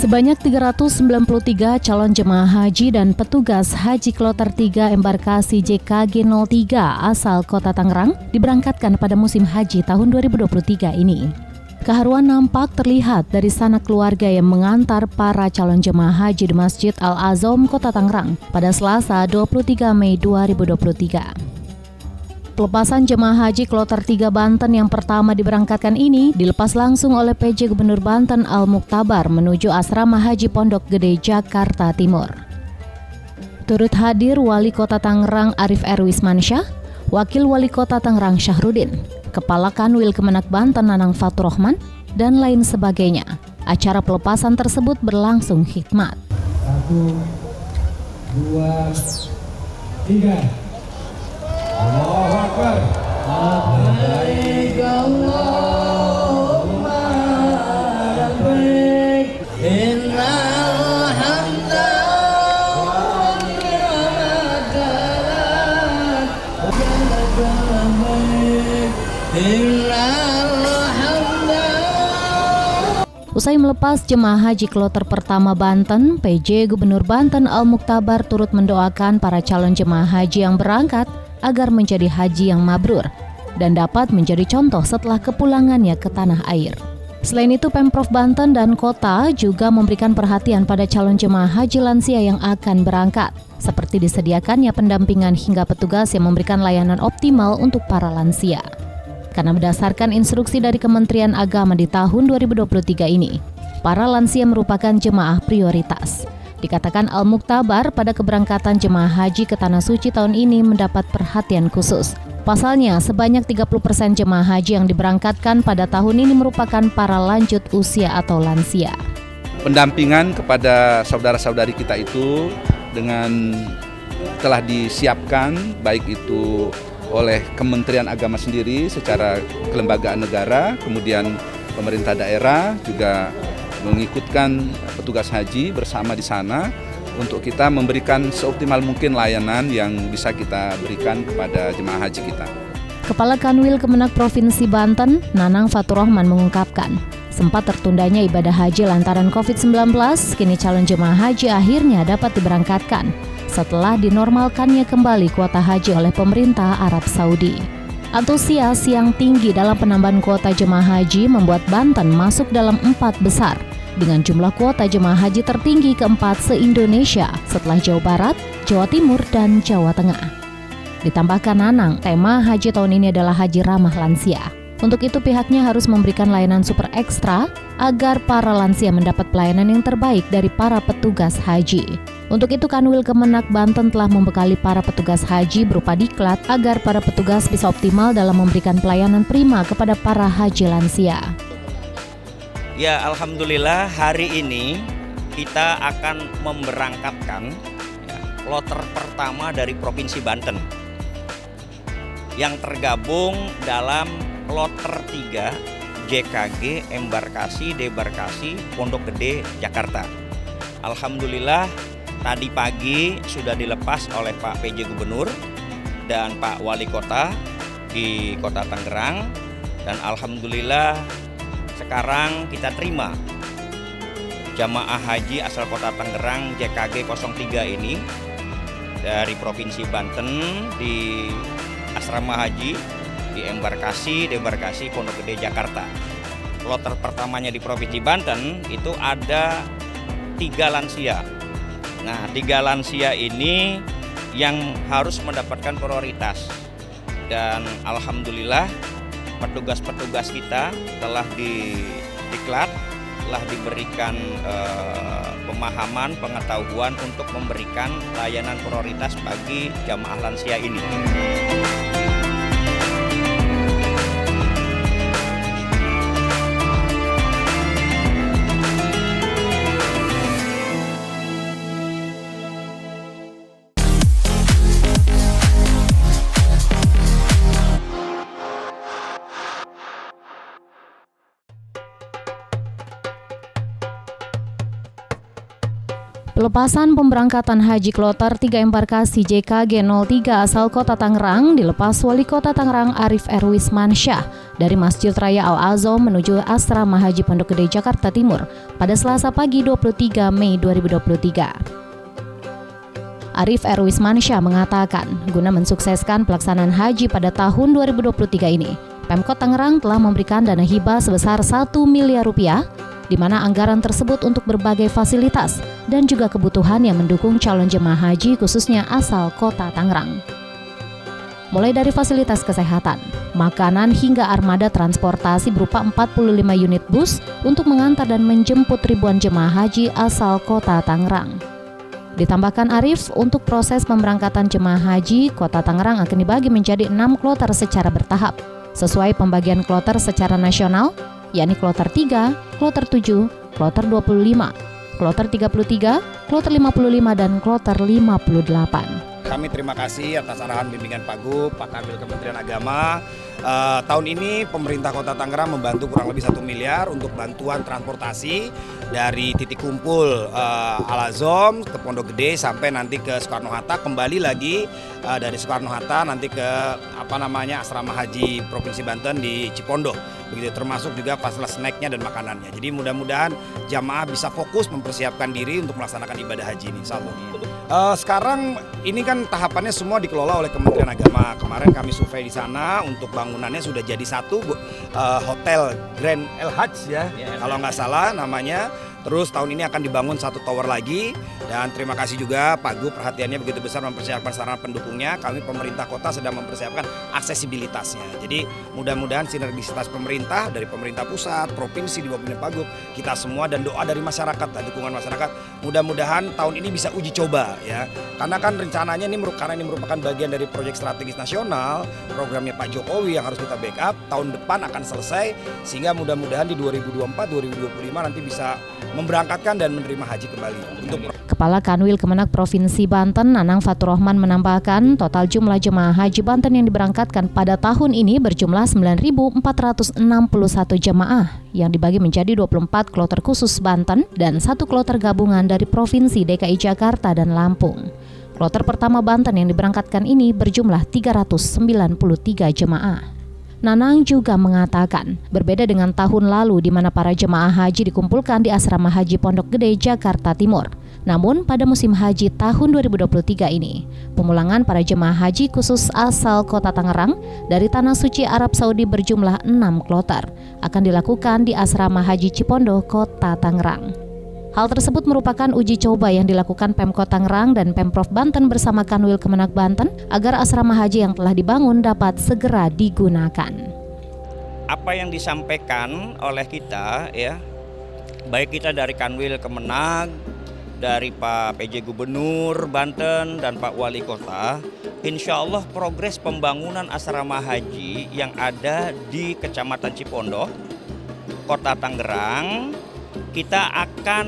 Sebanyak 393 calon jemaah haji dan petugas haji kloter 3 embarkasi JKG 03 asal Kota Tangerang diberangkatkan pada musim haji tahun 2023 ini. Keharuan nampak terlihat dari sanak keluarga yang mengantar para calon jemaah haji di Masjid Al-Azom Kota Tangerang pada Selasa 23 Mei 2023. Pelepasan jemaah haji kloter 3 Banten yang pertama diberangkatkan ini dilepas langsung oleh PJ Gubernur Banten Al-Muktabar menuju Asrama Haji Pondok Gede, Jakarta Timur. Turut hadir Wali Kota Tangerang Arif Erwismansyah, Wakil Wali Kota Tangerang Syahrudin, Kepala Kanwil Kemenak Banten Nanang Faturrahman, dan lain sebagainya. Acara pelepasan tersebut berlangsung hikmat. 1, 2, 3. Allahu Akbar. Labbaik Allahumma labbaik. Innal hamda wan ni'mata lak. Innal hamda. Usai melepas jemaah haji kloter pertama Banten, PJ Gubernur Banten Al-Muktabar turut mendoakan para calon jemaah haji yang berangkat agar menjadi haji yang mabrur dan dapat menjadi contoh setelah kepulangannya ke tanah air. Selain itu, Pemprov Banten dan Kota juga memberikan perhatian pada calon jemaah haji lansia yang akan berangkat, seperti disediakannya pendampingan hingga petugas yang memberikan layanan optimal untuk para lansia. Karena berdasarkan instruksi dari Kementerian Agama di tahun 2023 ini, para lansia merupakan jemaah prioritas. Dikatakan Al-Muktabar pada keberangkatan jemaah haji ke Tanah Suci tahun ini mendapat perhatian khusus. Pasalnya, sebanyak 30% jemaah haji yang diberangkatkan pada tahun ini merupakan para lanjut usia atau lansia. Pendampingan kepada saudara-saudari kita itu dengan telah disiapkan, baik itu oleh Kementerian Agama sendiri secara kelembagaan negara, kemudian pemerintah daerah juga mengikutkan petugas haji bersama di sana untuk kita memberikan seoptimal mungkin layanan yang bisa kita berikan kepada jemaah haji kita. Kepala Kanwil Kemenak Provinsi Banten, Nanang Faturrahman mengungkapkan, sempat tertundanya ibadah haji lantaran COVID-19, kini calon jemaah haji akhirnya dapat diberangkatkan setelah dinormalkannya kembali kuota haji oleh pemerintah Arab Saudi. Antusias yang tinggi dalam penambahan kuota jemaah haji membuat Banten masuk dalam 4 besar dengan jumlah kuota jemaah haji tertinggi keempat se-Indonesia setelah Jawa Barat, Jawa Timur, dan Jawa Tengah. Ditambahkan Nanang, tema haji tahun ini adalah haji ramah lansia. Untuk itu pihaknya harus memberikan layanan super ekstra agar para lansia mendapat pelayanan yang terbaik dari para petugas haji. Untuk itu Kanwil Kemenak Banten telah membekali para petugas haji berupa diklat agar para petugas bisa optimal dalam memberikan pelayanan prima kepada para haji lansia. Ya, alhamdulillah hari ini kita akan memberangkatkan kloter pertama dari Provinsi Banten yang tergabung dalam kloter 3 JKG embarkasi debarkasi Pondok Gede, Jakarta. Alhamdulillah tadi pagi sudah dilepas oleh Pak PJ Gubernur dan Pak Wali Kota di Kota Tangerang, dan alhamdulillah sekarang kita terima jamaah haji asal Kota Tangerang JKG 03 ini dari Provinsi Banten di Asrama Haji di embarkasi debarkasi Pondok Gede, Jakarta. Kloter pertamanya di Provinsi Banten itu ada 3 lansia. Nah, 3 lansia ini yang harus mendapatkan prioritas, dan alhamdulillah petugas-petugas kita telah diklat, telah diberikan pemahaman, pengetahuan untuk memberikan layanan prioritas bagi jamaah lansia ini. Pelepasan pemberangkatan haji kloter 3 embarkasi JKG 03 asal Kota Tangerang dilepas Wali Kota Tangerang Arif Erwismansyah dari Masjid Raya Al-Azham menuju Asrama Haji Pondok Gede Jakarta Timur pada Selasa pagi 23 Mei 2023. Arif Erwismansyah mengatakan, guna mensukseskan pelaksanaan haji pada tahun 2023 ini, Pemkot Tangerang telah memberikan dana hibah sebesar 1 miliar rupiah, di mana anggaran tersebut untuk berbagai fasilitas dan juga kebutuhan yang mendukung calon jemaah haji khususnya asal kota Tangerang. Mulai dari fasilitas kesehatan, makanan hingga armada transportasi berupa 45 unit bus untuk mengantar dan menjemput ribuan jemaah haji asal kota Tangerang. Ditambahkan Arif, untuk proses pemberangkatan jemaah haji, kota Tangerang akan dibagi menjadi 6 kloter secara bertahap, sesuai pembagian kloter secara nasional, yakni kloter 3, kloter 7, kloter 25, kloter 33, kloter 55, dan kloter 58. Kami terima kasih atas arahan bimbingan Pak Gub, Pak Kanwil Kementerian Agama. Tahun ini pemerintah Kota Tangerang membantu kurang lebih 1 miliar untuk bantuan transportasi dari titik kumpul Al-Azham ke Pondok Gede sampai nanti ke Soekarno-Hatta, kembali lagi dari Soekarno-Hatta nanti ke Asrama Haji Provinsi Banten di Cipondo. Begitu, termasuk juga fasilitas snacknya dan makanannya. Jadi mudah-mudahan jamaah bisa fokus mempersiapkan diri untuk melaksanakan ibadah haji ini, insya Allah. Sekarang ini kan tahapannya semua dikelola oleh Kementerian Agama. Kemarin kami survei di sana, untuk bangunannya sudah jadi satu hotel Grand El Hajj ya, kalau nggak salah namanya. Terus tahun ini akan dibangun 1 tower lagi, dan terima kasih juga Pak Gub perhatiannya begitu besar mempersiapkan sarana pendukungnya. Kami pemerintah kota sedang mempersiapkan aksesibilitasnya. Jadi mudah-mudahan sinergisitas pemerintah dari pemerintah pusat, provinsi di bawah Pak Gub, kita semua dan doa dari masyarakat dan dukungan masyarakat, mudah-mudahan tahun ini bisa uji coba ya. Karena kan rencananya ini merupakan bagian dari proyek strategis nasional, programnya Pak Jokowi yang harus kita backup. Tahun depan akan selesai, sehingga mudah-mudahan di 2024-2025 nanti bisa memberangkatkan dan menerima haji kembali. Kepala Kanwil Kemenak Provinsi Banten, Nanang Faturrahman, menambahkan total jumlah jemaah haji Banten yang diberangkatkan pada tahun ini berjumlah 9.461 jemaah yang dibagi menjadi 24 kloter khusus Banten dan 1 kloter gabungan dari Provinsi DKI Jakarta dan Lampung. Kloter pertama Banten yang diberangkatkan ini berjumlah 393 jemaah. Nanang juga mengatakan, berbeda dengan tahun lalu di mana para jemaah haji dikumpulkan di Asrama Haji Pondok Gede, Jakarta Timur. Namun pada musim haji tahun 2023 ini, pemulangan para jemaah haji khusus asal kota Tangerang dari Tanah Suci Arab Saudi berjumlah 6 kloter akan dilakukan di Asrama Haji Cipondo, kota Tangerang. Hal tersebut merupakan uji coba yang dilakukan Pemkot Tangerang dan Pemprov Banten bersama Kanwil Kemenak Banten agar asrama haji yang telah dibangun dapat segera digunakan. Apa yang disampaikan oleh kita ya, baik kita dari Kanwil Kemenak, dari Pak PJ Gubernur Banten dan Pak Wali Kota, insya Allah progres pembangunan asrama haji yang ada di Kecamatan Cipondo, Kota Tangerang, kita akan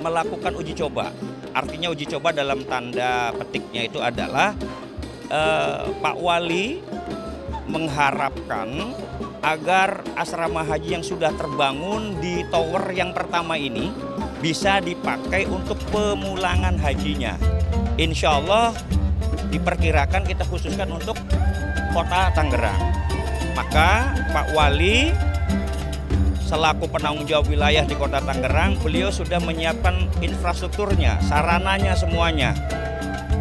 melakukan uji coba. Artinya uji coba dalam tanda petiknya itu adalah Pak Wali mengharapkan agar asrama haji yang sudah terbangun di tower yang pertama ini bisa dipakai untuk pemulangan hajinya. Insya Allah diperkirakan kita khususkan untuk kota Tangerang. Maka Pak Wali selaku penanggung jawab wilayah di kota Tangerang, beliau sudah menyiapkan infrastrukturnya, sarananya semuanya.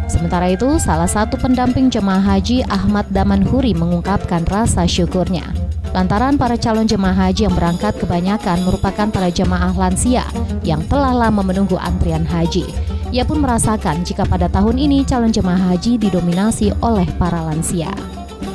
Sementara itu, salah satu pendamping jemaah haji Ahmad Damanhuri mengungkapkan rasa syukurnya. Lantaran para calon jemaah haji yang berangkat kebanyakan merupakan para jemaah lansia yang telah lama menunggu antrian haji. Ia pun merasakan jika pada tahun ini calon jemaah haji didominasi oleh para lansia.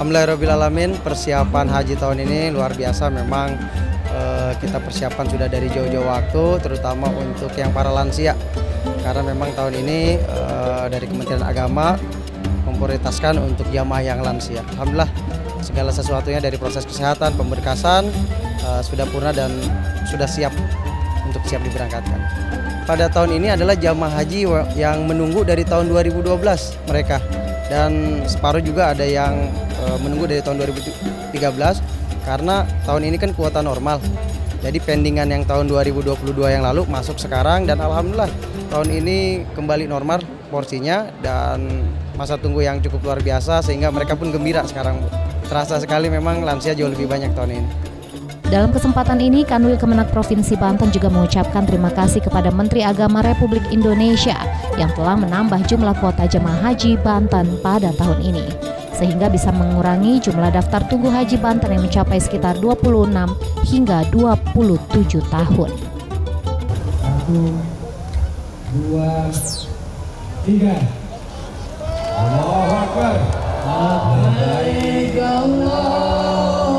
Alhamdulillahirrahmanirrahim, persiapan haji tahun ini luar biasa memang. Kita persiapan sudah dari jauh-jauh waktu, terutama untuk yang para lansia, karena memang tahun ini dari Kementerian Agama memprioritaskan untuk jamaah yang lansia. Alhamdulillah segala sesuatunya dari proses kesehatan, pemberkasan sudah purna dan sudah siap untuk siap diberangkatkan. Pada tahun ini adalah jamaah haji yang menunggu dari tahun 2012 mereka, dan separuh juga ada yang menunggu dari tahun 2013. Karena tahun ini kan kuota normal, jadi pendingan yang tahun 2022 yang lalu masuk sekarang, dan alhamdulillah tahun ini kembali normal porsinya dan masa tunggu yang cukup luar biasa, sehingga mereka pun gembira sekarang. terasa sekali memang lansia jauh lebih banyak tahun ini. Dalam kesempatan ini, Kanwil Kemenak Provinsi Banten juga mengucapkan terima kasih kepada Menteri Agama Republik Indonesia yang telah menambah jumlah kuota jemaah haji Banten pada tahun ini, sehingga bisa mengurangi jumlah daftar tunggu haji Banten yang mencapai sekitar 26 hingga 27 tahun. 1, 2, 3. Allahu Akbar. Labbaik Allahumma